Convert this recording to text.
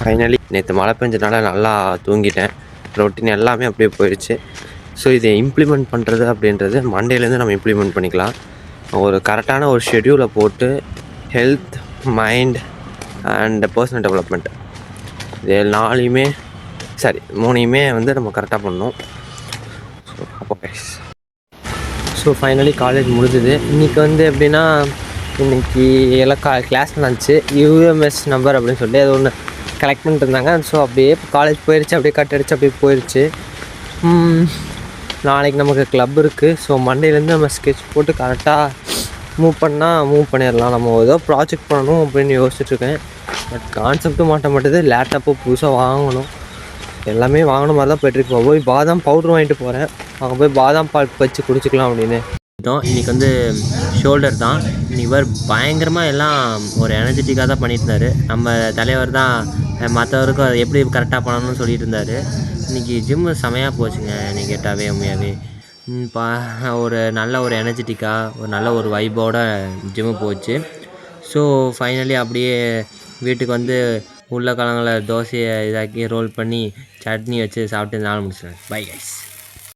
Finally நேற்று மழை பெஞ்சனால நல்லா தூங்கிட்டேன். ரொட்டீன் எல்லாமே அப்படியே போயிடுச்சு. ஸோ இதை இம்ப்ளிமெண்ட் பண்ணுறது அப்படின்றது மண்டேலேருந்து நம்ம இம்ப்ளிமெண்ட் பண்ணிக்கலாம். ஒரு கரெக்டான ஒரு ஷெட்யூலை போட்டு health, mind and personal development இது 4யுமே சரி 3யுமே வந்து நம்ம கரெக்டாக பண்ணணும். ஸோ அப்போ கைஸ் ஸோ ஃபைனலி காலேஜ் முடிஞ்சுது. இன்றைக்கி வந்து எப்படின்னா இன்றைக்கி எல்லாம் கிளாஸ் நடந்துச்சு. யூஎம்எஸ் நம்பர் அப்படின்னு சொல்லி அது ஒன்று கலெக்ட் பண்ணிட்டு இருந்தாங்க. ஸோ அப்படியே காலேஜ் போயிடுச்சு, அப்படியே கட் அடிச்சு அப்படியே போயிடுச்சு. நாளைக்கு நமக்கு க்ளப் இருக்குது. ஸோ மண்டேலேருந்து நம்ம ஸ்கெட்ச் போட்டு கரெக்டாக மூவ் பண்ணிடலாம். நம்ம ஏதோ ப்ராஜெக்ட் பண்ணணும் அப்படின்னு யோசிச்சுட்ருக்கேன். பட் கான்செப்ட்டும் மாட்ட மாட்டேது. லேப்டாப்பும் புதுசாக வாங்கணும். எல்லாமே வாங்கின மாதிரி தான் போய்ட்டுருக்கு. போய் பாதாம் பவுட்ரு வாங்கிட்டு போகிறேன். அங்கே போய் பாதாம் பால் வச்சு குடிச்சிக்கலாம் அப்படின்னு. இன்றைக்கி வந்து ஷோல்டர் தான். இவர் பயங்கரமாக எல்லாம் ஒரு எனர்ஜெட்டிக்காக தான் பண்ணிட்டு இருந்தார். நம்ம தலைவர் தான் மற்றவருக்கும் அதை எப்படி கரெக்டாக பண்ணணும்னு சொல்லிட்டு இருந்தார். இன்றைக்கி ஜிம்மு செமையாக போச்சுங்க. என்னை கேட்டாவே உண்மையாகவே ஒரு நல்ல ஒரு எனர்ஜெட்டிக்காக ஒரு நல்ல ஒரு வைப்போட ஜிம்மு போச்சு. ஸோ ஃபைனலி அப்படியே வீட்டுக்கு வந்து உருளைக்கிழங்குல தோசையை இதாக்கி ரோல் பண்ணி சட்னி வச்சு சாப்பிட்டு நாள் முடிச்சிட்டேன். Bye guys.